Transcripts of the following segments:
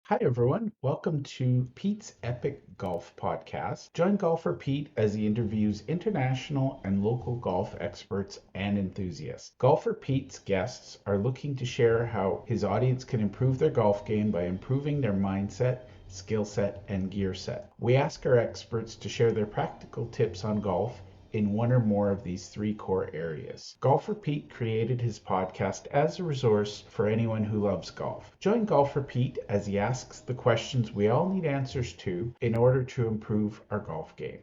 Hi, everyone. Welcome to Pete's Epic Golf Podcast. Join golfer Pete as he interviews international and local golf experts and enthusiasts. Golfer Pete's guests are looking to share how his audience can improve their golf game by improving their mindset, skill set, and gear set. We ask our experts to share their practical tips on golf in one or more of these three core areas. Golfer Pete created his podcast as a resource for anyone who loves golf. Join Golfer Pete as he asks the questions we all need answers to in order to improve our golf game.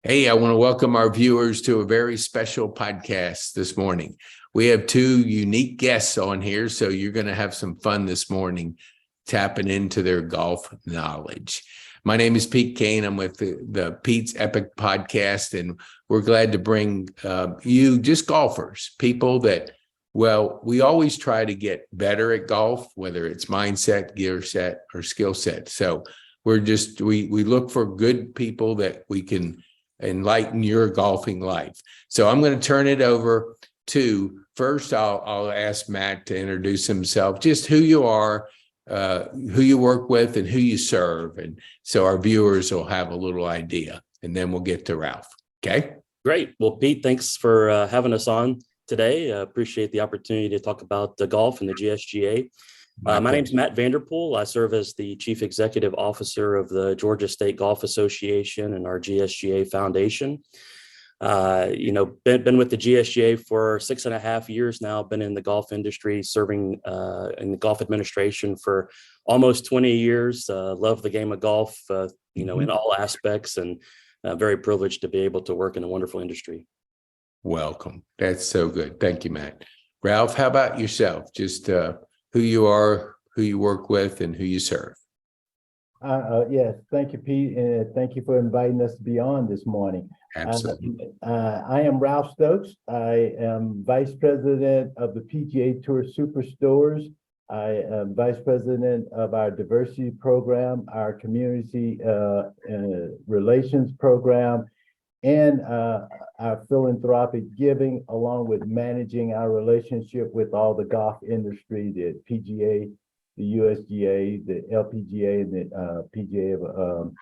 Hey, I want to welcome our viewers to a very special podcast this morning. We have two unique guests on here, so you're going to have some fun this morning tapping into their golf knowledge. My name is Pete Kane. I'm with the Pete's Epic Podcast, and we're glad to bring you just golfers, people that, well, we always try to get better at golf, whether it's mindset, gear set, or skill set. So we look for good people that we can enlighten your golfing life. So I'm going to turn it over to, first I'll ask Matt to introduce himself, just who you are, who you work with, and who you serve. And so our viewers will have a little idea, and then we'll get to Ralph. Okay. Great. Well, Pete, thanks for having us on today. Appreciate the opportunity to talk about the golf and the GSGA. My name's Matt Vanderpool. I serve as the Chief Executive Officer of the Georgia State Golf Association and our GSGA Foundation. Been with the GSGA for 6.5 years now, been in the golf industry, serving in the golf administration for almost 20 years. Love the game of golf, in all aspects, and very privileged to be able to work in a wonderful industry. Welcome. That's so good. Thank you, Matt. Ralph, how about yourself? Just who you are, who you work with, and who you serve. Yes, thank you, Pete, and thank you for inviting us to be on this morning. Absolutely. I am Ralph Stokes. I am Vice President of the PGA Tour Superstores. I am Vice President of our diversity program, our community relations program, and our philanthropic giving, along with managing our relationship with all the golf industry, the PGA, the USGA, the LPGA, and the PGA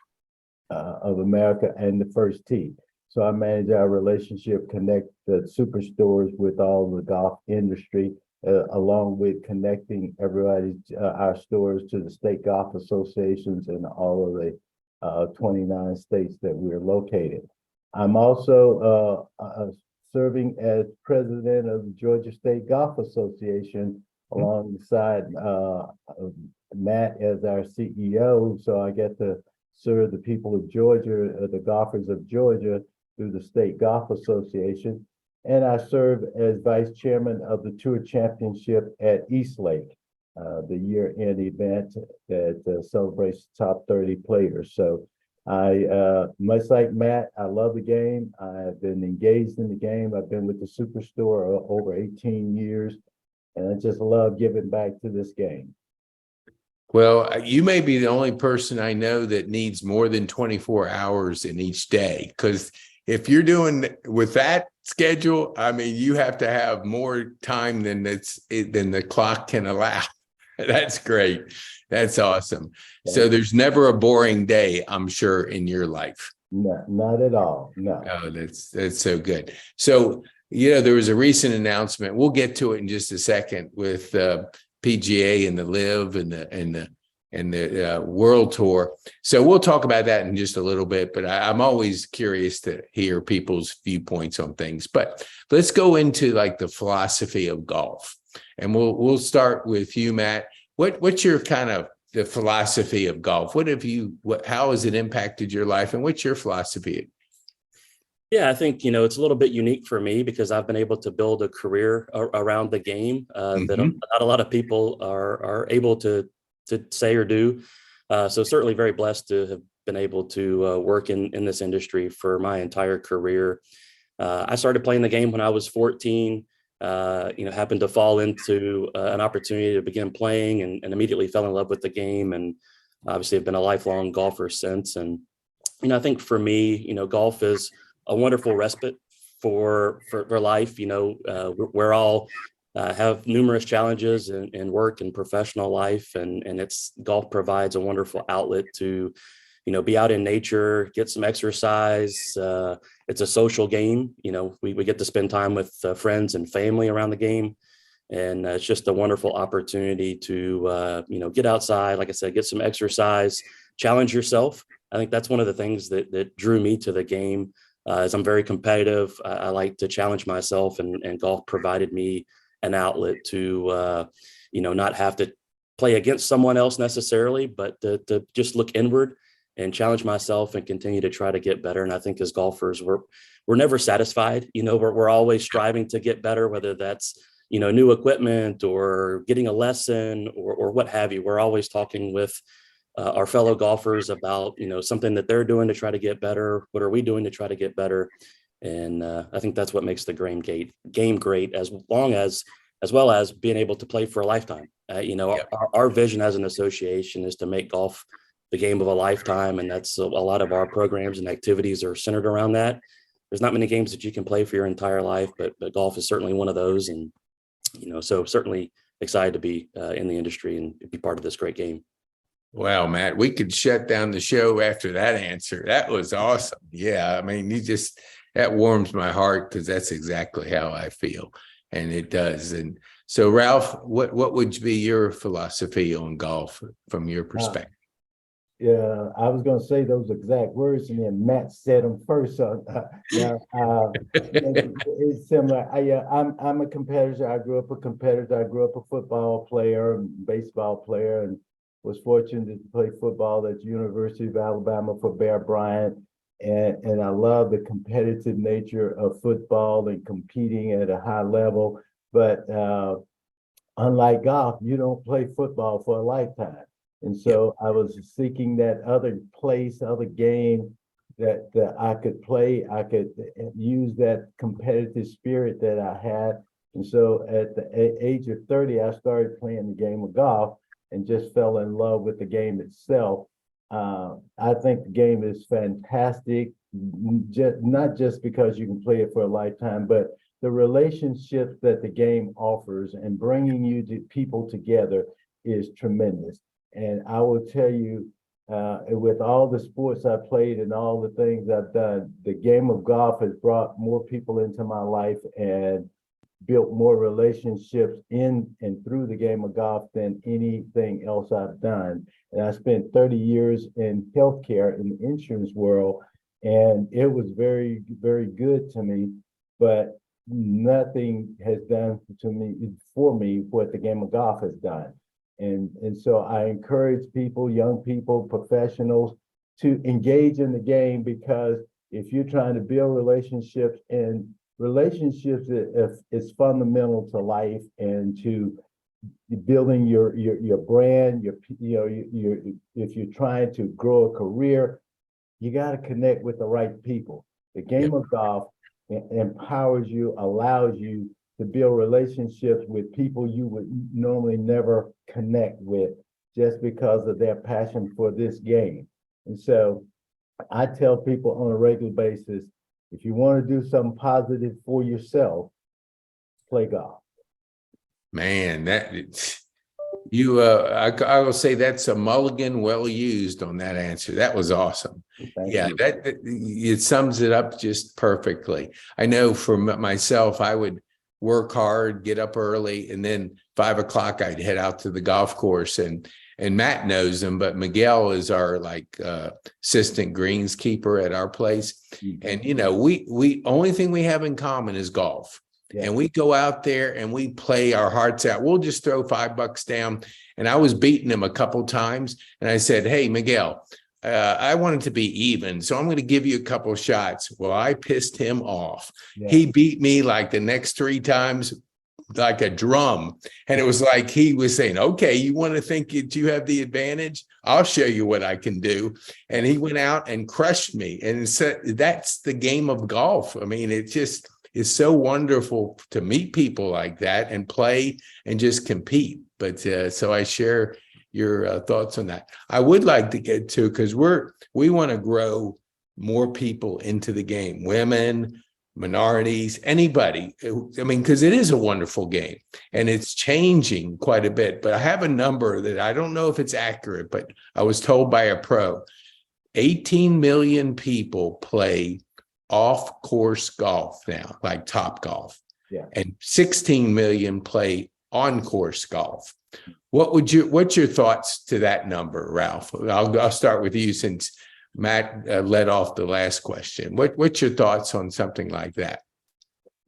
of America, and the First Tee. So I manage our relationship, connect the superstores with all the golf industry, along with connecting everybody, our stores, to the state golf associations in all of the 29 states that we're located. I'm also serving as president of the Georgia State Golf Association, alongside Matt as our CEO. So I get to serve the people of Georgia, the golfers of Georgia, through the State Golf Association. And I serve as vice chairman of the Tour Championship at Eastlake, the year-end event that celebrates the top 30 players. So I, much like Matt, I love the game. I've been engaged in the game. I've been with the Superstore over 18 years. And I just love giving back to this game. Well, you may be the only person I know that needs more than 24 hours in each day, because if you're doing with that schedule, I mean, you have to have more time than the clock can allow. That's great. That's awesome. So there's never a boring day, I'm sure, in your life. No, not at all. No. Oh, that's so good. So, there was a recent announcement. We'll get to it in just a second with PGA and the Live and the World Tour. So we'll talk about that in just a little bit. But I'm always curious to hear people's viewpoints on things. But let's go into like the philosophy of golf, and we'll start with you, Matt. What's your kind of the philosophy of golf? How has it impacted your life, and what's your philosophy? Yeah, I think, it's a little bit unique for me because I've been able to build a career around the game that not a lot of people are able to say or do. So certainly very blessed to have been able to work in this industry for my entire career. I started playing the game when I was 14, happened to fall into an opportunity to begin playing and immediately fell in love with the game. And obviously have been a lifelong golfer since. And, I think for me, golf is a wonderful respite for life. We're all have numerous challenges in work and professional life, and golf provides a wonderful outlet to, be out in nature, get some exercise. It's a social game. We get to spend time with friends and family around the game. And it's just a wonderful opportunity to, get outside, like I said, get some exercise, challenge yourself. I think that's one of the things that drew me to the game. As I'm very competitive, I like to challenge myself, and golf provided me an outlet to, not have to play against someone else necessarily, but to just look inward and challenge myself and continue to try to get better. And I think as golfers, we're never satisfied. We're always striving to get better, whether that's, new equipment or getting a lesson or what have you. We're always talking with our fellow golfers about, something that they're doing to try to get better. What are we doing to try to get better? And I think that's what makes the game great, as well as being able to play for a lifetime. Our vision as an association is to make golf the game of a lifetime. And that's a lot of our programs and activities are centered around that. There's not many games that you can play for your entire life, but golf is certainly one of those. And, so certainly excited to be in the industry and be part of this great game. Wow, Matt, we could shut down the show after that answer. That was awesome. Yeah, I mean, that warms my heart, because that's exactly how I feel, and it does. And so, Ralph, what would be your philosophy on golf from your perspective? Yeah, I was going to say those exact words, and then Matt said them first. So, it's similar. I'm a competitor. I grew up a competitor. I grew up a football player and baseball player, and was fortunate to play football at the University of Alabama for Bear Bryant. And I love the competitive nature of football and competing at a high level. But unlike golf, you don't play football for a lifetime. And so I was seeking that other place, other game that I could play. I could use that competitive spirit that I had. And so at the age of 30, I started playing the game of golf and just fell in love with the game itself. I think the game is fantastic, not just because you can play it for a lifetime, but the relationships that the game offers and bringing people together is tremendous. And I will tell you, with all the sports I played and all the things I've done, the game of golf has brought more people into my life and built more relationships in and through the game of golf than anything else I've done. And I spent 30 years in healthcare in the insurance world, and it was very, very good to me, but nothing has done for me what the game of golf has done. And so I encourage people, young people, professionals, to engage in the game, because if you're trying to build relationships, and relationships is fundamental to life and to building your brand, if you're trying to grow a career, you got to connect with the right people. The game of golf empowers you, allows you to build relationships with people you would normally never connect with, just because of their passion for this game. And so I tell people on a regular basis, if you want to do something positive for yourself, play golf. Man, I will say that's a mulligan well used on that answer. That was awesome. Thank you. It sums it up just perfectly. I know for myself, I would work hard, get up early, and then 5 o'clock I'd head out to the golf course. And Matt knows him, but Miguel is our assistant greenskeeper at our place. And we only thing we have in common is golf. Yeah. And we go out there and we play our hearts out. We'll just throw $5 down. And I was beating him a couple times, and I said, "Hey, Miguel, I wanted to be even, so I'm going to give you a couple shots." Well, I pissed him off. Yeah. He beat me like the next 3 times like a drum. And it was like he was saying, "Okay, you want to think that you have the advantage? I'll show you what I can do." And he went out and crushed me. And so that's the game of golf. I mean, it just is so wonderful to meet people like that and play and just compete. But so I share your thoughts on that. I would like to get to, because we want to grow more people into the game, women, minorities, anybody. I mean, because it is a wonderful game and it's changing quite a bit. But I have a number that I don't know if it's accurate, but I was told by a pro, 18 million people play off-course golf now, like Top Golf. Yeah. And 16 million play on-course golf. What's your thoughts to that number, Ralph? I'll start with you since Matt led off the last question. What's your thoughts on something like that?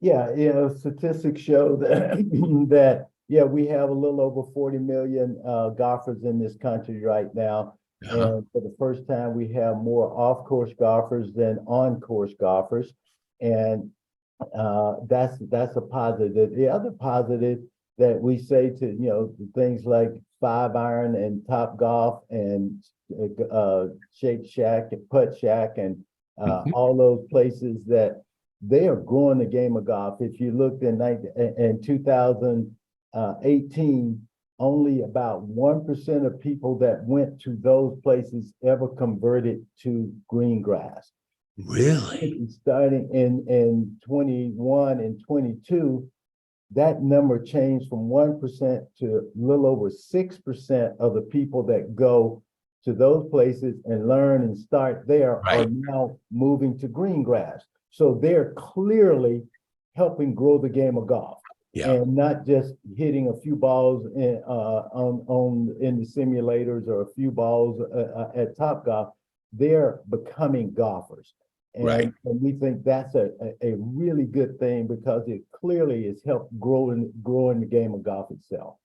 Yeah, statistics show that we have a little over 40 million golfers in this country right now. And for the first time, we have more off-course golfers than on-course golfers. And that's a positive. The other positive that we say to, things like 5-iron and Top Golf and Shake Shack and Putt Shack and all those places, that they are growing the game of golf. If you looked in 2018, only about 1% of people that went to those places ever converted to green grass. Really? Starting in 21 and 22, that number changed from 1% to a little over 6% of the people that go to those places and learn and start there are now moving to green grass. So they're clearly helping grow the game of golf. Yeah. And not just hitting a few balls in the simulators or a few balls at Top Golf. They're becoming golfers. And we think that's a really good thing because it clearly has helped growing the game of golf itself.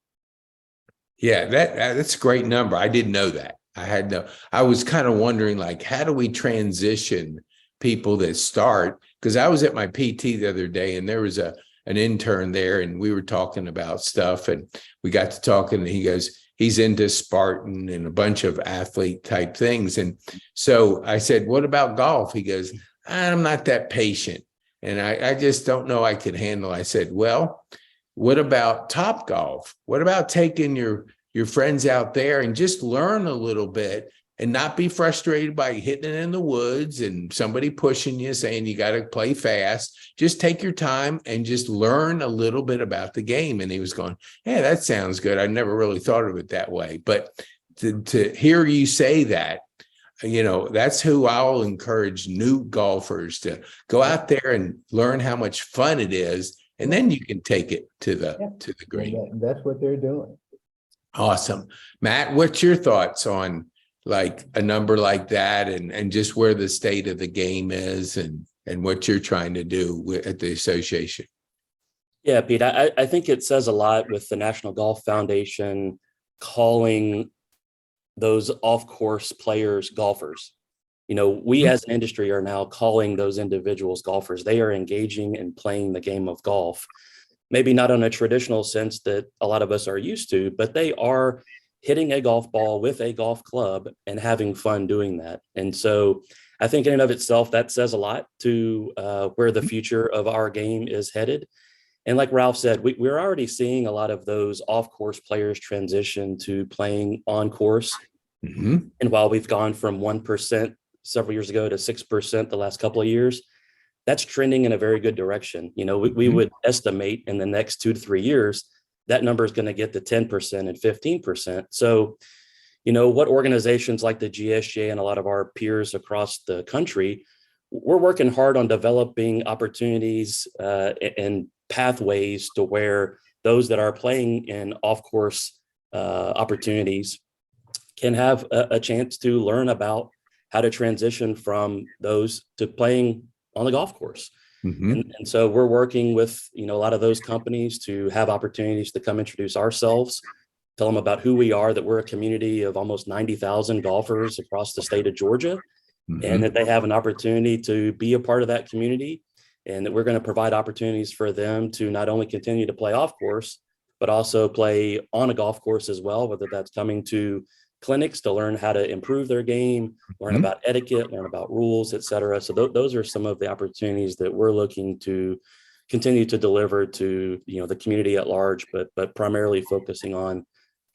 Yeah, that's a great number. I didn't know that. I was kind of wondering, like, how do we transition people that start? Because I was at my PT the other day and there was an intern there and we were talking about stuff and we got to talking and he goes, he's into Spartan and a bunch of athlete type things. And so I said, what about golf? He goes, I'm not that patient. And I just don't know I could handle. I said, well, what about Top Golf? What about taking your friends out there and just learn a little bit and not be frustrated by hitting it in the woods and somebody pushing you saying you got to play fast. Just take your time and just learn a little bit about the game. And he was going, yeah, that sounds good. I never really thought of it that way. But to hear you say that, that's who I'll encourage new golfers to go out there and learn how much fun it is. And then you can take it to the green. And that's what they're doing. Awesome. Matt, what's your thoughts on like a number like that and just where the state of the game is and what you're trying to do at the association? Yeah, Pete, I think it says a lot with the National Golf Foundation calling those off-course players golfers. We as an industry are now calling those individuals golfers. They are engaging and playing the game of golf, maybe not in a traditional sense that a lot of us are used to, but they are hitting a golf ball with a golf club and having fun doing that. And so I think in and of itself, that says a lot to where the future of our game is headed. And like Ralph said, we're already seeing a lot of those off-course players transition to playing on course. Mm-hmm. And while we've gone from 1% several years ago to 6% the last couple of years, that's trending in a very good direction. We would estimate in the next 2 to 3 years, that number is going to get to 10% and 15%. So, what organizations like the GSJ and a lot of our peers across the country, we're working hard on developing opportunities and pathways to where those that are playing in off-course opportunities can have a chance to learn about how to transition from those to playing on the golf course. Mm-hmm. And so we're working with, a lot of those companies to have opportunities to come introduce ourselves, tell them about who we are, that we're a community of almost 90,000 golfers across the state of Georgia, mm-hmm. and that they have an opportunity to be a part of that community, and that we're going to provide opportunities for them to not only continue to play off course, but also play on a golf course as well, whether that's coming to clinics to learn how to improve their game, learn mm-hmm. about etiquette, learn about rules, et cetera. So those are some of the opportunities that we're looking to continue to deliver to, the community at large, but primarily focusing on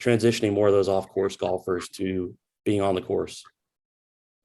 transitioning more of those off-course golfers to being on the course.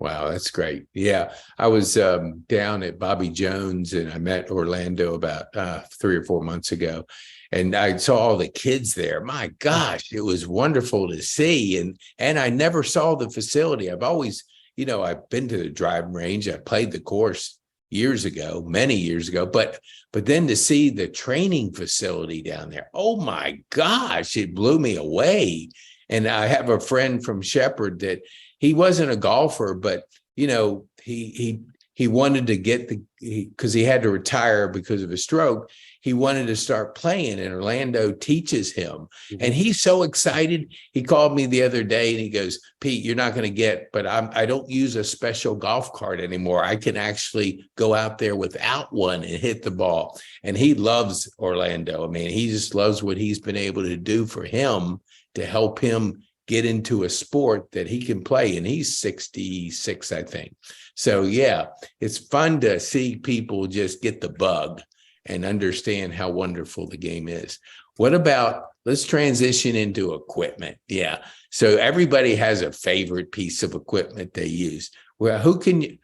Wow, that's great. Yeah, I was down at Bobby Jones and I met Orlando about 3 or 4 months ago, and I saw all the kids there. My gosh, it was wonderful to see, and I never saw the facility. I've always, I've been to the driving range. I played the course years ago, many years ago, but then to see the training facility down there, oh my gosh, it blew me away. And I have a friend from Shepherd that he wasn't a golfer, but he wanted to get because he had to retire because of a stroke. He wanted to start playing, and Orlando teaches him. And he's so excited. He called me the other day and he goes, Pete, you're not going to get, but I don't use a special golf cart anymore. I can actually go out there without one and hit the ball. And he loves Orlando. I mean, he just loves what he's been able to do for him to help him get into a sport that he can play. And he's 66, I think. So yeah, it's fun to see people just get the bug and understand how wonderful the game is. What about, let's transition into equipment. Yeah. So everybody has a favorite piece of equipment they use. Well, who can you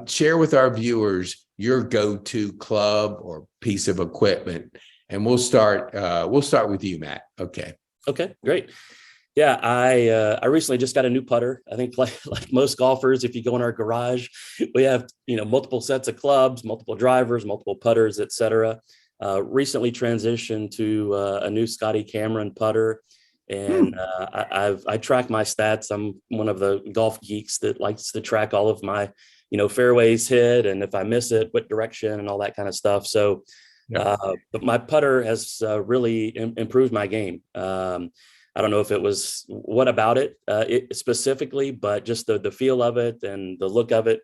share with our viewers your go-to club or piece of equipment? And we'll start with you, Matt. Okay. Okay, great. Yeah, I recently just got a new putter. I think like most golfers, if you go in our garage, we have multiple sets of clubs, multiple drivers, multiple putters, etc. Recently transitioned to a new Scotty Cameron putter, and I track my stats. I'm one of the golf geeks that likes to track all of my fairways hit, and if I miss it, what direction, and all that kind of stuff. So, but my putter has really improved my game. I don't know if it was what about it specifically, but just the feel of it and the look of it.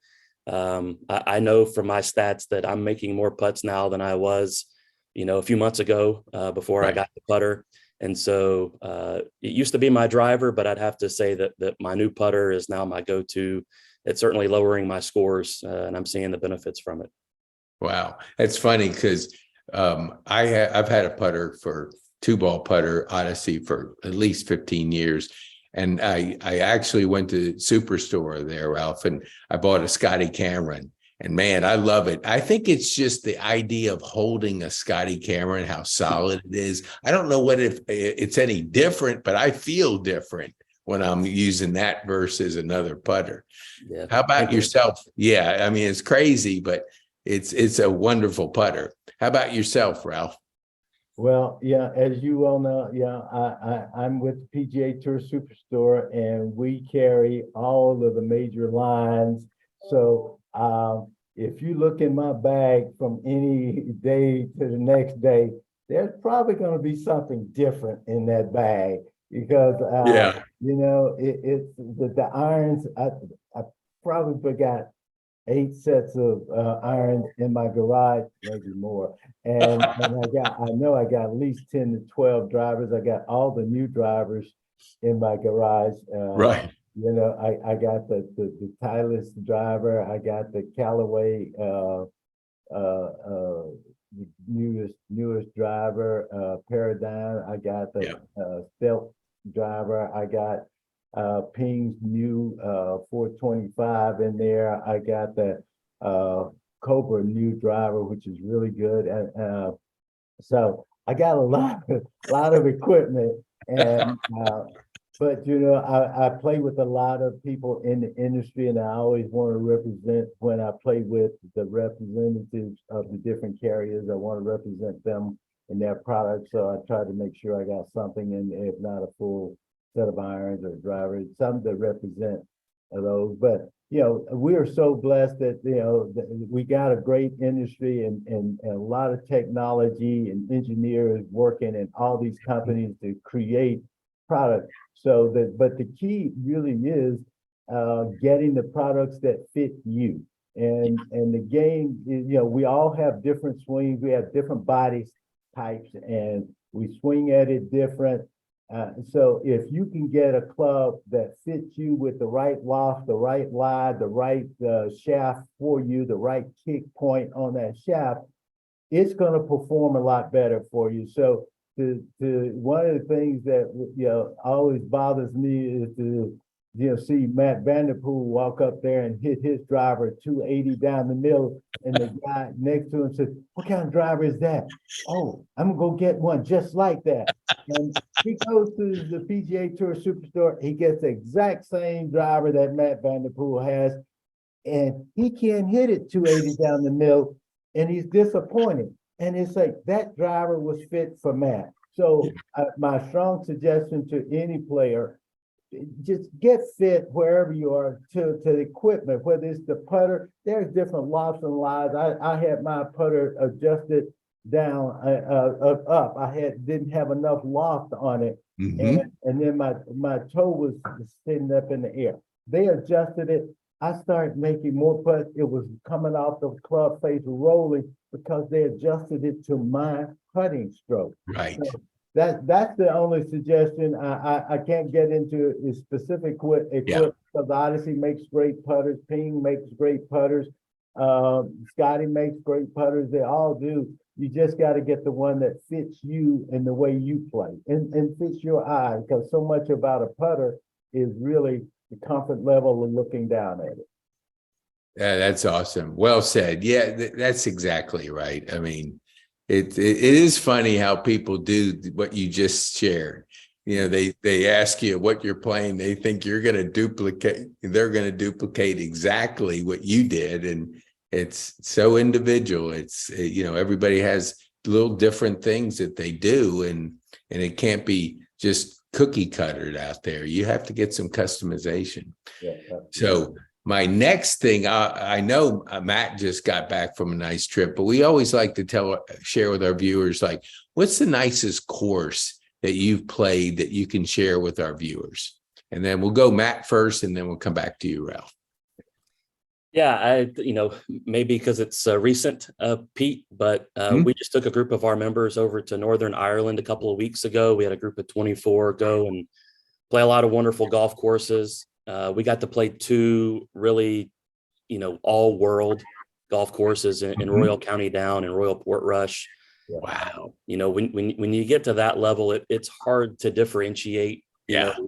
I know from my stats that I'm making more putts now than I was, a few months ago before I got the putter. And so it used to be my driver, but I'd have to say that my new putter is now my go-to. It's certainly lowering my scores, and I'm seeing the benefits from it. Wow, that's funny because I've had a putter for 2-ball putter Odyssey for at least 15 years. And I actually went to Superstore there, Ralph, and I bought a Scotty Cameron. And man, I love it. I think it's just the idea of holding a Scotty Cameron, how solid it is. I don't know if it's any different, but I feel different when I'm using that versus another putter. Yeah. How about yourself? Yeah, I mean, it's crazy, but it's a wonderful putter. How about yourself, Ralph? Well, yeah, as you well know, I'm with the PGA Tour Superstore, and we carry all of the major lines. So if you look in my bag from any day to the next day, there's probably going to be something different in that bag because it's the irons. I probably got 8 sets of irons in my garage, maybe more. And I know I got at least 10 to 12 drivers. I got all the new drivers in my garage. Right. I got the Titleist driver. I got the Callaway newest driver, Paradigm. I got the Stealth driver. I got Ping's new 425 in there. I got the Cobra new driver, which is really good. And so I got a lot of equipment, and but I play with a lot of people in the industry, and I always want to represent when I play with the representatives of the different carriers. I want to represent them in their products, so I try to make sure I got something in, if not a full set of irons or drivers, some that represent those. But we are so blessed that we got a great industry and a lot of technology and engineers working in all these companies to create products. But the key really is getting the products that fit you. And the game, we all have different swings. We have different body types, and we swing at it different. So if you can get a club that fits you with the right loft, the right lie, the right shaft for you, the right kick point on that shaft, it's going to perform a lot better for you. So one of the things that always bothers me is you'll see Matt Vanderpool walk up there and hit his driver 280 down the middle, and the guy next to him says, "What kind of driver is that?" "Oh, I'm gonna go get one just like that." And he goes to the PGA Tour Superstore. He gets the exact same driver that Matt Vanderpool has, and he can't hit it 280 down the middle, and he's disappointed. And it's like that driver was fit for Matt. So my strong suggestion to any player, just get fit wherever you are to the equipment, whether it's the putter. There's different lofts and lies. I had my putter adjusted down up. Didn't have enough loft on it, and then my toe was sitting up in the air. They adjusted it. I started making more putts. It was coming off the club face rolling because they adjusted it to my putting stroke. Right. So that's the only suggestion. I can't get into a specific equipment because Odyssey makes great putters, Ping makes great putters, Scotty makes great putters. They all do. You just got to get the one that fits you and the way you play and fits your eye, because so much about a putter is really the comfort level of looking down at it. Yeah, that's awesome. Well said. Yeah, that's exactly right. I mean, it is funny how people do what you just shared. You know, they ask you what you're playing. They think you're going to duplicate. They're going to duplicate exactly what you did, and it's so individual. It's everybody has little different things that they do, and it can't be just cookie cuttered out there. You have to get some customization. Yeah. So my next thing, I know Matt just got back from a nice trip, but we always like to share with our viewers, like, what's the nicest course that you've played that you can share with our viewers? And then we'll go Matt first, and then we'll come back to you, Ralph. Yeah, maybe because it's recent, Pete, but we just took a group of our members over to Northern Ireland a couple of weeks ago. We had a group of 24 go and play a lot of wonderful golf courses. We got to play two really, all world golf courses in Royal County Down and Royal Portrush. Wow. When you get to that level, it's hard to differentiate,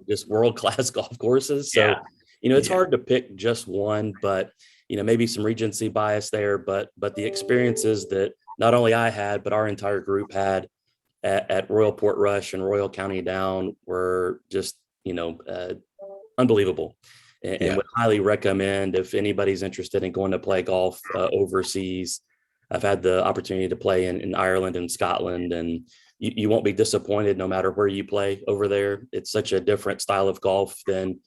just world-class golf courses. So, it's hard to pick just one, but, maybe some Regency bias there, but the experiences that not only I had, but our entire group had at Royal Portrush and Royal County Down were just, unbelievable, and would highly recommend if anybody's interested in going to play golf overseas. I've had the opportunity to play in Ireland and Scotland, and you won't be disappointed no matter where you play over there. It's such a different style of golf than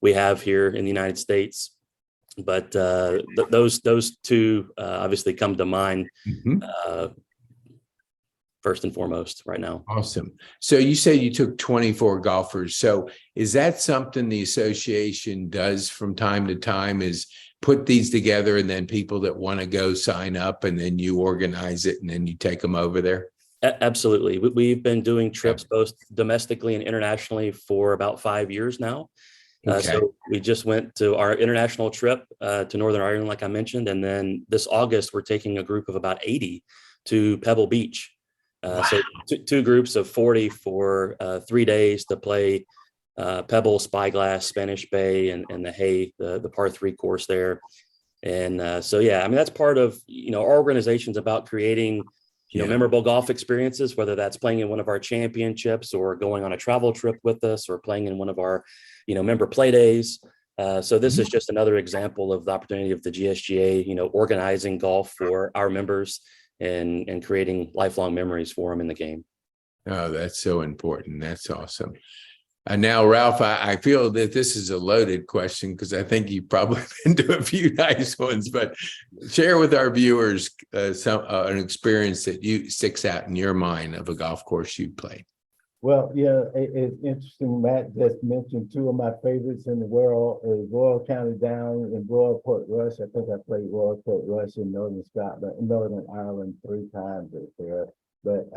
we have here in the United States. But those two obviously come to mind first and foremost right now. Awesome. So you say you took 24 golfers. So is that something the association does from time to time, is put these together and then people that want to go sign up and then you organize it and then you take them over there? Absolutely. We've been doing trips both domestically and internationally for about 5 years now. So we just went to our international trip to Northern Ireland, like I mentioned. And then this August, we're taking a group of about 80 to Pebble Beach. So two groups of 40 for 3 days to play Pebble, Spyglass, Spanish Bay, and the Hay, the par 3 course there. And that's part of, our organization's about creating, memorable golf experiences, whether that's playing in one of our championships or going on a travel trip with us or playing in one of our, member play days. So this is just another example of the opportunity of the GSGA, organizing golf for our members and creating lifelong memories for them in the game. Oh, that's so important. That's awesome. And now, Ralph, I feel that this is a loaded question because I think you've probably been to a few nice ones, but share with our viewers an experience that sticks out in your mind of a golf course you played. Well, it's interesting. Matt just mentioned two of my favorites in the world is Royal County Down and Royal Portrush. I think I played Royal Portrush in Northern Scotland, Northern Ireland 3 times there. But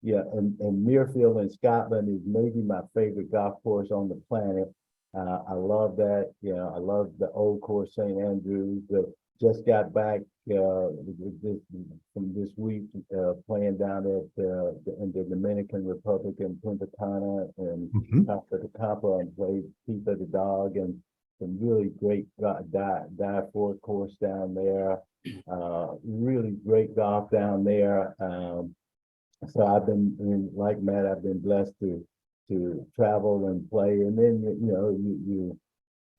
and Muirfield in Scotland is maybe my favorite golf course on the planet. I love that. I love the old course, St. Andrews. just got back from this week playing down in the Dominican Republic in Punta Cana and top of the Campo and played Pete the Dog and some really great dive for course down there. Really great golf down there. So I've been, like Matt, I've been blessed to travel and play, and then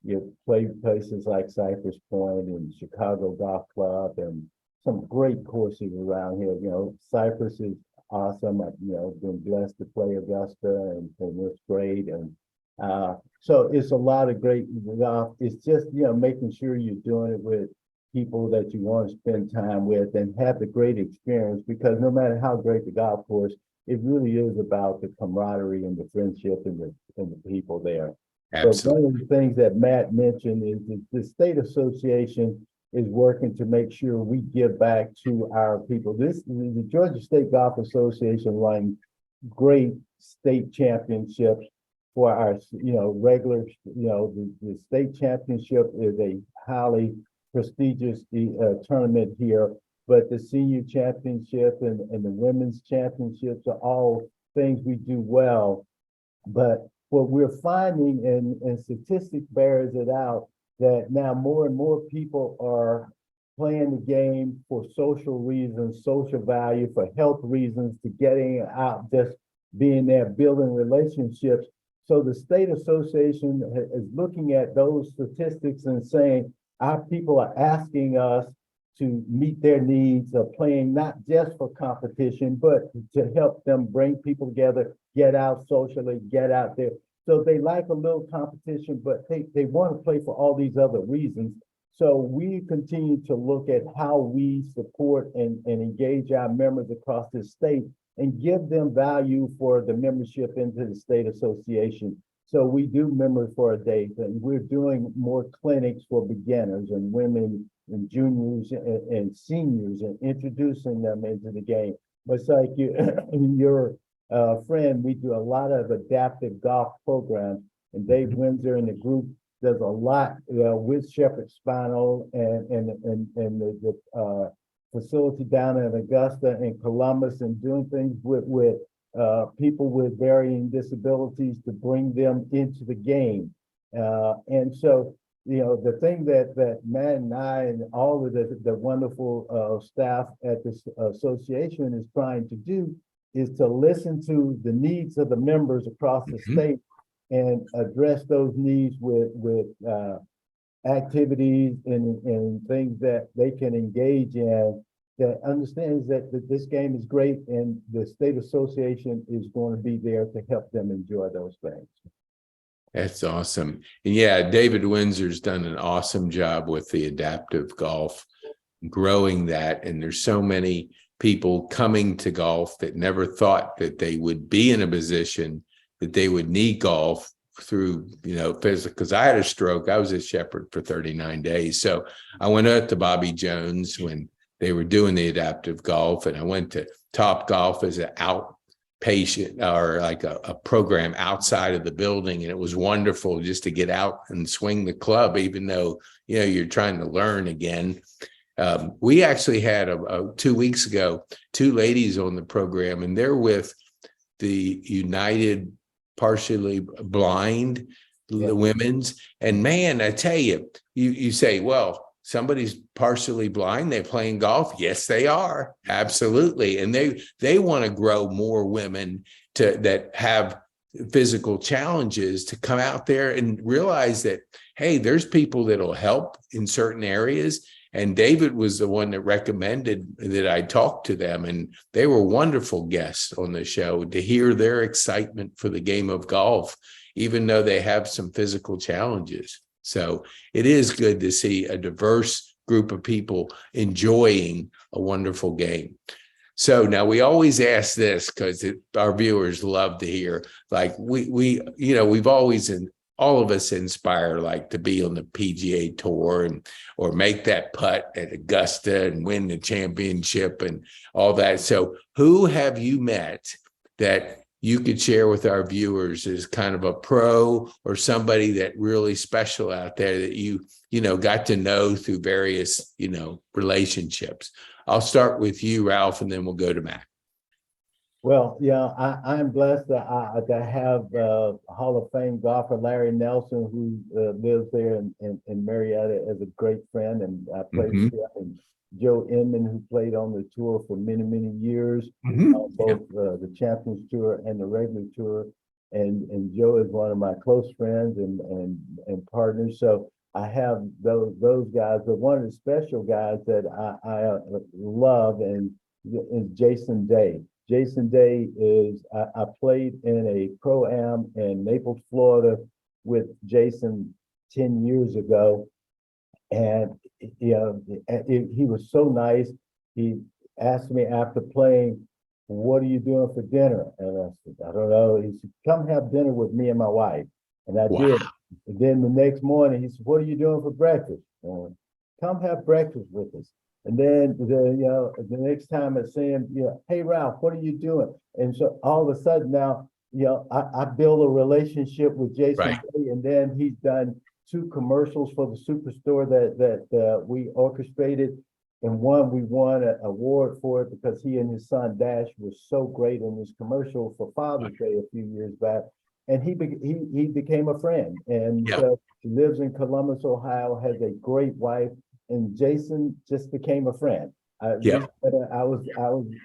you play places like Cypress Point and Chicago Golf Club and some great courses around here. Cypress is awesome. I've been blessed to play Augusta and it's great. And so it's a lot of great golf. It's just making sure you're doing it with people that you want to spend time with and have the great experience, because no matter how great the golf course, it really is about the camaraderie and the friendship and the people there. Absolutely. So one of the things that Matt mentioned is the state association is working to make sure we give back to our people. The Georgia State Golf Association running great state championships for our regular, the state championship is a highly prestigious tournament here, but the senior championship and the women's championships are all things we do well. But what we're finding, and statistics bears it out, that now more and more people are playing the game for social reasons, social value, for health reasons, to getting out, just being there, building relationships. So the state association is looking at those statistics and saying, our people are asking us to meet their needs of playing not just for competition, but to help them bring people together, get out socially, get out there. So they like a little competition, but they want to play for all these other reasons. So we continue to look at how we support and engage our members across the state and give them value for the membership into the state association. So we do Members for a Day, and we're doing more clinics for beginners and women and juniors and seniors, and introducing them into the game. But it's like your friend, we do a lot of adaptive golf programs, and Dave Windsor and the group does a lot with Shepherd Spinal and the facility down in Augusta and Columbus, and doing things with people with varying disabilities to bring them into the game. And so, the thing that Matt and I and all of the wonderful staff at this association is trying to do is to listen to the needs of the members across the state and address those needs with activities and things that they can engage in, that understands that this game is great and the state association is going to be there to help them enjoy those things. That's awesome. And yeah, David Windsor's done an awesome job with the adaptive golf, growing that. And there's so many people coming to golf that never thought that they would be in a position that they would need golf through, physical. Because I had a stroke. I was at Shepherd for 39 days. So I went out to Bobby Jones when they were doing the adaptive golf, and I went to Top Golf as an outpatient or like a program outside of the building. And it was wonderful just to get out and swing the club, even though, you're trying to learn again. We actually had 2 weeks ago, 2 ladies on the program, and they're with the United Partially Blind Women's. And man, I tell you, you say, well, somebody's partially blind, they're playing golf. Yes, they are. Absolutely. And they want to grow more women that have physical challenges to come out there and realize that, hey, there's people that'll help in certain areas. And David was the one that recommended that I talk to them. And they were wonderful guests on the show to hear their excitement for the game of golf, even though they have some physical challenges. So it is good to see a diverse group of people enjoying a wonderful game. So now we always ask this because our viewers love to hear, like we've always, all of us inspire like to be on the PGA Tour or make that putt at Augusta and win the championship and all that. So who have you met that you could share with our viewers as kind of a pro or somebody that really special out there that you got to know through various, relationships. I'll start with you, Ralph, and then we'll go to Matt. Well, yeah, I'm blessed to have Hall of Fame golfer Larry Nelson, who lives there in Marietta, as a great friend, and I played with him. And Joe Inman, who played on the tour for many, many years, both the Champions Tour and the regular tour. And Joe is one of my close friends and partners. So I have those guys, but one of the special guys that I love is Jason Day. Jason Day is, I played in a pro-am in Naples, Florida with Jason 10 years ago. And he was so nice. He asked me after playing, "What are you doing for dinner?" And I said, "I don't know." He said, "Come have dinner with me and my wife." And I did. And then the next morning, he said, "What are you doing for breakfast?" "Come have breakfast with us." And then the next time I see him, "Hey Ralph, what are you doing?" And so all of a sudden now, I build a relationship with Jason, and then he's done 2 commercials for the Superstore that we orchestrated, and one we won an award for it because he and his son Dash was so great in this commercial for Father's Day a few years back. And he became a friend, and he lives in Columbus, Ohio, has a great wife. And Jason just became a friend. I was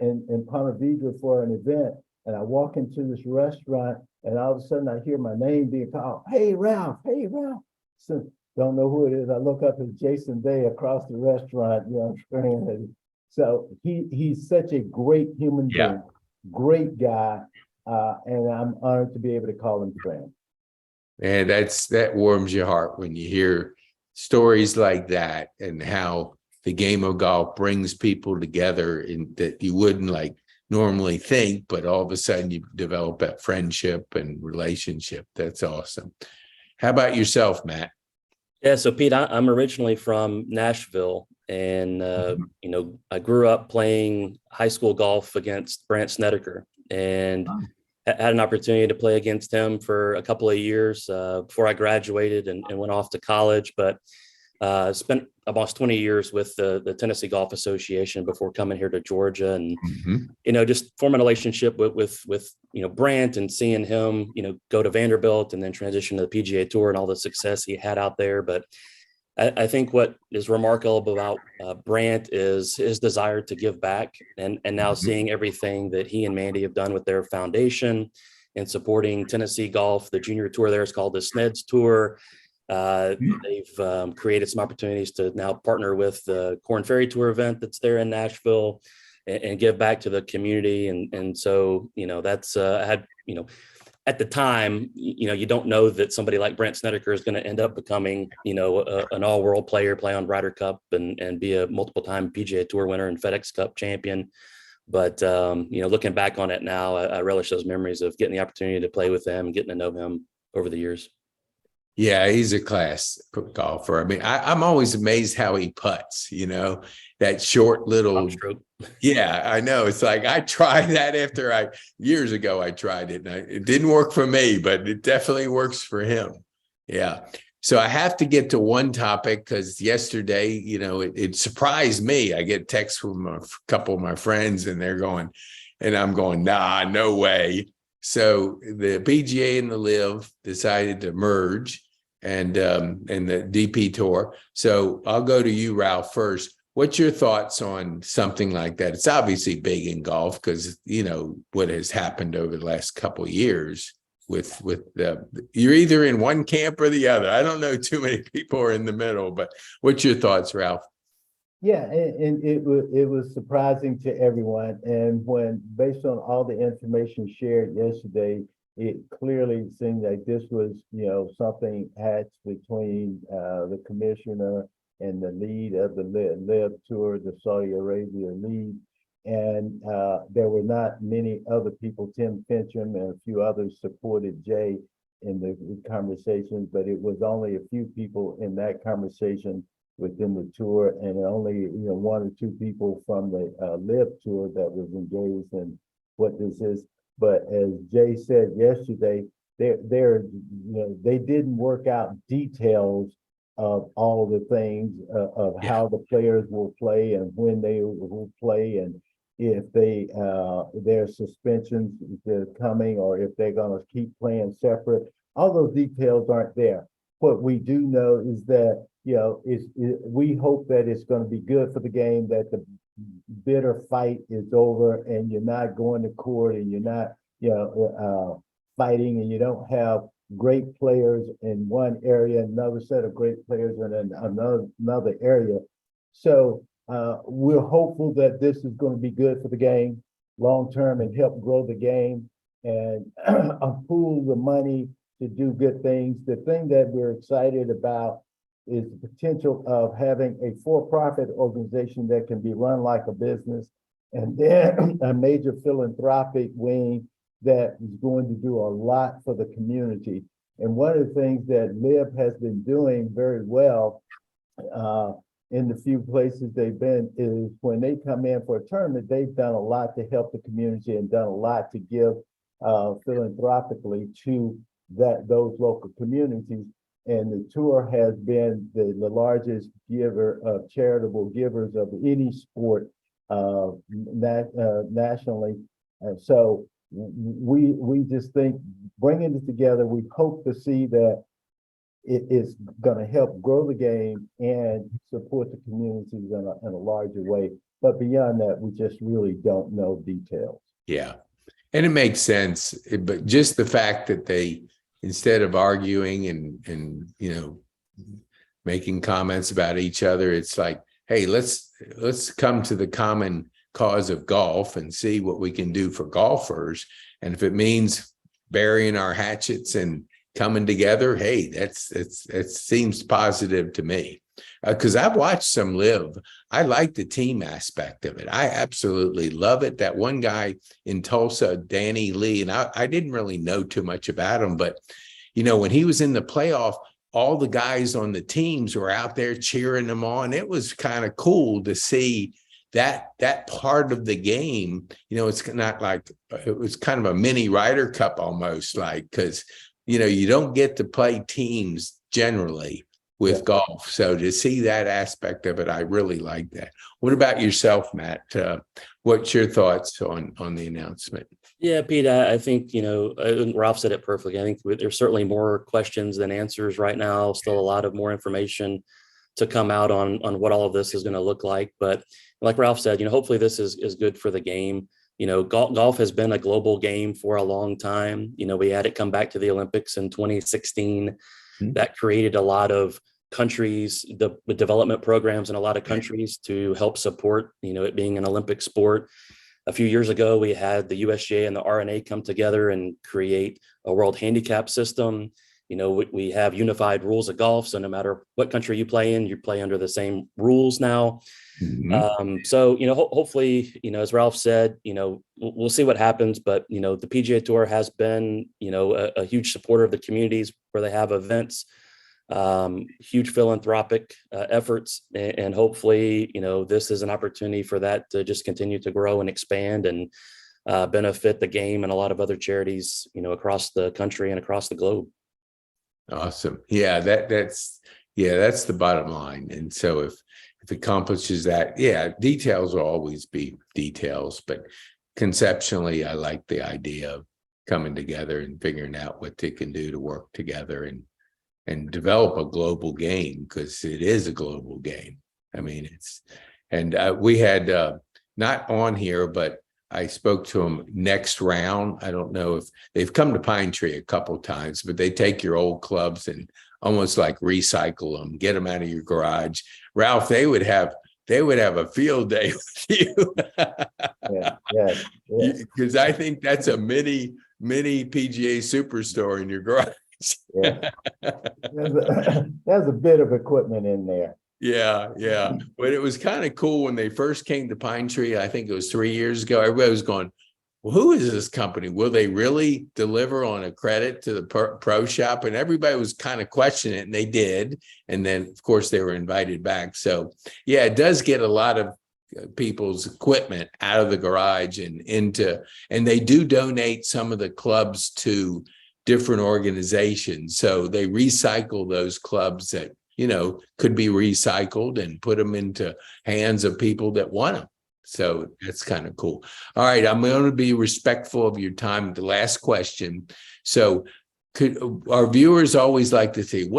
in Ponte Vedra for an event, and I walk into this restaurant, and all of a sudden I hear my name being called. "Hey Ralph, hey Ralph." So don't know who it is. I look up as Jason Day across the restaurant, screaming. So he's such a great human being, great guy, and I'm honored to be able to call him friend. And that warms your heart when you hear stories like that, and how the game of golf brings people together in that you wouldn't normally think, but all of a sudden you develop that friendship and relationship. That's awesome. How about yourself, Matt? Yeah, so Pete, I'm originally from Nashville, and I grew up playing high school golf against Brant Snedeker, and had an opportunity to play against him for a couple of years before I graduated and went off to college. But spent almost 20 years with the Tennessee Golf Association before coming here to Georgia, and just forming a relationship with Brant, and seeing him go to Vanderbilt and then transition to the PGA Tour and all the success he had out there. But I think what is remarkable about Brant is his desire to give back, and now seeing everything that he and Mandy have done with their foundation and supporting Tennessee golf. The junior tour there is called the Sneds Tour. They've created some opportunities to now partner with the Corn Ferry Tour event that's there in Nashville, and give back to the community. And so, that's I had, at the time, you don't know that somebody like Brant Snedeker is going to end up becoming, an all-world player, play on Ryder Cup, and be a multiple-time PGA Tour winner and FedEx Cup champion. But, looking back on it now, I relish those memories of getting the opportunity to play with him and getting to know him over the years. Yeah, he's a class golfer. I mean, I'm always amazed how he putts, that short little stroke. Yeah, I know. It's like I tried that years ago I tried it, and it didn't work for me, but it definitely works for him. Yeah. So I have to get to one topic, because yesterday, it surprised me. I get texts from a couple of my friends, and they're going, and I'm going, nah, no way. So the PGA and the LIV decided to merge, and the DP Tour. So I'll go to you, Ralph, first. What's your thoughts on something like that? It's obviously big in golf because what has happened over the last couple of years with you're either in one camp or the other. I don't know too many people are in the middle, but what's your thoughts, Ralph? Yeah, and it was surprising to everyone. And when, based on all the information shared yesterday, it clearly seemed like this was, something hatched between the commissioner and the lead of the LIV Tour, the Saudi Arabia lead. And there were not many other people. Tim Fincham and a few others supported Jay in the conversation, but it was only a few people in that conversation within the tour, and only 1 or 2 people from the LIV Tour that was engaged in what this is. But as Jay said yesterday, they didn't work out details of all the things of how the players will play and when they will play, and if their suspensions are coming, or if they're going to keep playing separate. All those details aren't there. What we do know is that, we hope that it's going to be good for the game, that the bitter fight is over and you're not going to court and you're not, fighting, and you don't have great players in one area, another set of great players in another area. So we're hopeful that this is going to be good for the game long term and help grow the game and pool the money to do good things. The thing that we're excited about is the potential of having a for-profit organization that can be run like a business, and then a major philanthropic wing that is going to do a lot for the community. And one of the things that LIB has been doing very well in the few places they've been is when they come in for a tournament, they've done a lot to help the community and done a lot to give philanthropically to those local communities. And the tour has been the largest charitable givers of any sport nationally. And so we just think bringing it together, we hope to see that it is going to help grow the game and support the communities in a larger way. But beyond that, we just really don't know details. Yeah. And it makes sense. But just the fact that they, instead of arguing and making comments about each other, it's like, hey, let's come to the common cause of golf and see what we can do for golfers. And if it means burying our hatchets and coming together, hey, it seems positive to me. Because I've watched some LIV. I like the team aspect of it. I absolutely love it. That one guy in Tulsa, Danny Lee, and I didn't really know too much about him, but when he was in the playoff, all the guys on the teams were out there cheering him on. It was kind of cool to see that part of the game. It's not like, it was kind of a mini Ryder Cup almost, like, because you don't get to play teams generally with golf. So to see that aspect of it, I really like that. What about yourself, Matt? What's your thoughts on the announcement? Yeah, Pete, I think, Ralph said it perfectly. I think there's certainly more questions than answers right now. Still a lot of more information to come out on what all of this is going to look like. But like Ralph said, hopefully this is good for the game. Golf has been a global game for a long time. We had it come back to the Olympics in 2016. Mm-hmm. That created a lot of countries, the development programs in a lot of countries to help support, it being an Olympic sport. A few years ago, we had the USGA and the RNA come together and create a world handicap system. We have unified rules of golf. So no matter what country you play in, you play under the same rules now. Mm-hmm. So, hopefully, as Ralph said, we'll see what happens. But, the PGA Tour has been, a huge supporter of the communities where they have events, huge philanthropic efforts. And hopefully, this is an opportunity for that to just continue to grow and expand and benefit the game and a lot of other charities, across the country and across the globe. Awesome. Yeah, that's the bottom line. And so if it accomplishes that, details will always be details, but conceptually, I like the idea of coming together and figuring out what they can do to work together and develop a global game, because it is a global game. I mean, we had not on here, but I spoke to them next round. I don't know if they've come to Pine Tree a couple of times, but they take your old clubs and almost like recycle them, get them out of your garage. Ralph, they would have a field day with you. Because I think that's a mini PGA Superstore in your garage. Yeah. There's a bit of equipment in there. Yeah. But it was kind of cool when they first came to Pine Tree. I think it was 3 years ago. Everybody was going, well, who is this company? Will they really deliver on a credit to the pro shop? And everybody was kind of questioning it, and they did. And then, of course, they were invited back. So, yeah, it does get a lot of people's equipment out of the garage and into, and they do donate some of the clubs to different organizations. So they recycle those clubs that, could be recycled and put them into hands of people that want them. So that's kind of cool. All right. I'm going to be respectful of your time. The last question. So our viewers always like to see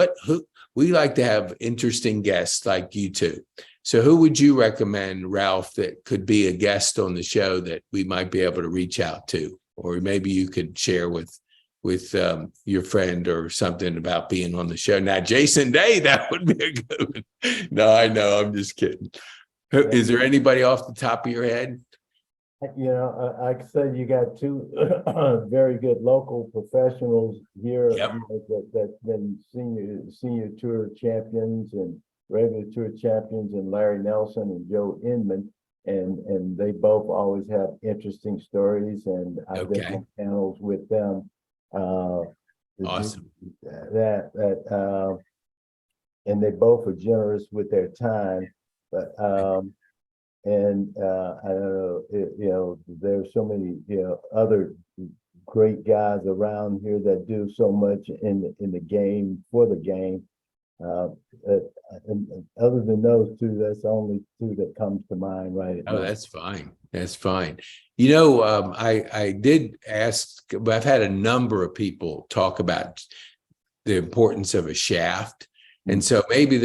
we like to have interesting guests like you two. So who would you recommend, Ralph, that could be a guest on the show that we might be able to reach out to? Or maybe you could share with your friend or something about being on the show. Now, Jason Day, that would be a good one. No, I know. I'm just kidding. Is there anybody off the top of your head? Like I said, you got two very good local professionals here. Yep. That's been senior tour champions and regular tour champions, and Larry Nelson and Joe Inman. And they both always have interesting stories, and I've been on panels with them. Awesome. And they both are generous with their time, but I don't know, there's so many other great guys around here that do so much in the game, for the game. And other than those two, that's the only two that comes to mind right now. That's fine. That's fine. I did ask, but I've had a number of people talk about the importance of a shaft. And so maybe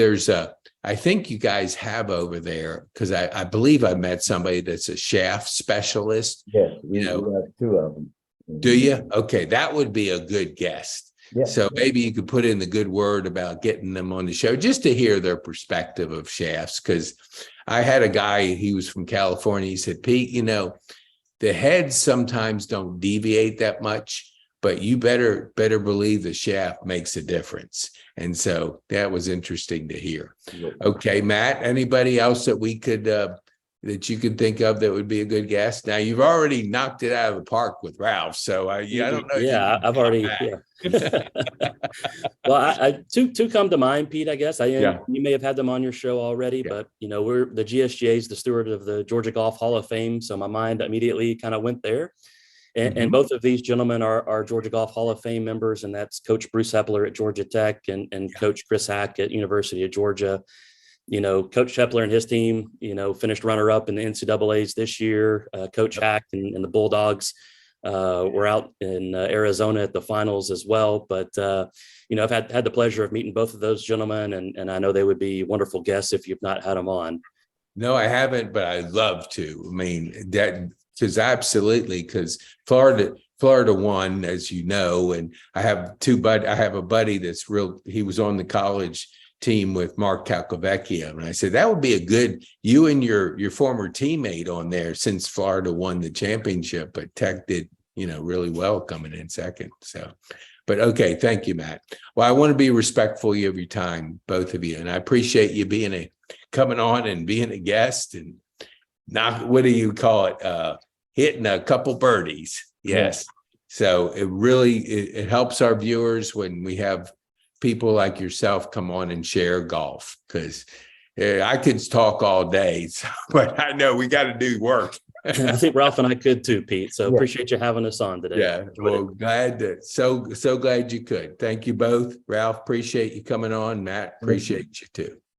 I think you guys have over there, because I believe I met somebody that's a shaft specialist. Yes, we have two of them. Do you? Okay, that would be a good guest. Yeah. So maybe you could put in the good word about getting them on the show just to hear their perspective of shafts. Because I had a guy, he was from California. He said, Pete, the heads sometimes don't deviate that much, but you better believe the shaft makes a difference. And so that was interesting to hear. Okay, Matt, anybody else that we could that you could think of that would be a good guest? Now, you've already knocked it out of the park with Ralph, so I don't know. Yeah, I've already. Yeah. Well, two come to mind, Pete. I guess you may have had them on your show already, but we're the GSGA is the steward of the Georgia Golf Hall of Fame, so my mind immediately kind of went there. And both of these gentlemen are Georgia Golf Hall of Fame members, and that's Coach Bruce Hepler at Georgia Tech and Coach Chris Hack at University of Georgia. Coach Hepler and his team, finished runner-up in the NCAAs this year. Coach Hack and the Bulldogs were out in Arizona at the finals as well. But, I've had the pleasure of meeting both of those gentlemen, and I know they would be wonderful guests if you've not had them on. No, I haven't, but I'd love to. I mean, because Florida won, as you know, and I have a buddy that's he was on the college team with Mark Calcavecchia. And I said, that would be a good, you and your former teammate on there, since Florida won the championship, but Tech did, really well coming in second. So, but okay. Thank you, Matt. Well, I want to be respectful of your time, both of you. And I appreciate you coming on and being a guest and what do you call it? Hitting a couple birdies. Yes. Yeah. So it helps our viewers when we have people like yourself come on and share golf, because I could talk all day, but I know we got to do work. I think Ralph and I could too, Pete. So appreciate you having us on today. Yeah, well, so glad you could. Thank you both. Ralph, appreciate you coming on. Matt, appreciate you too.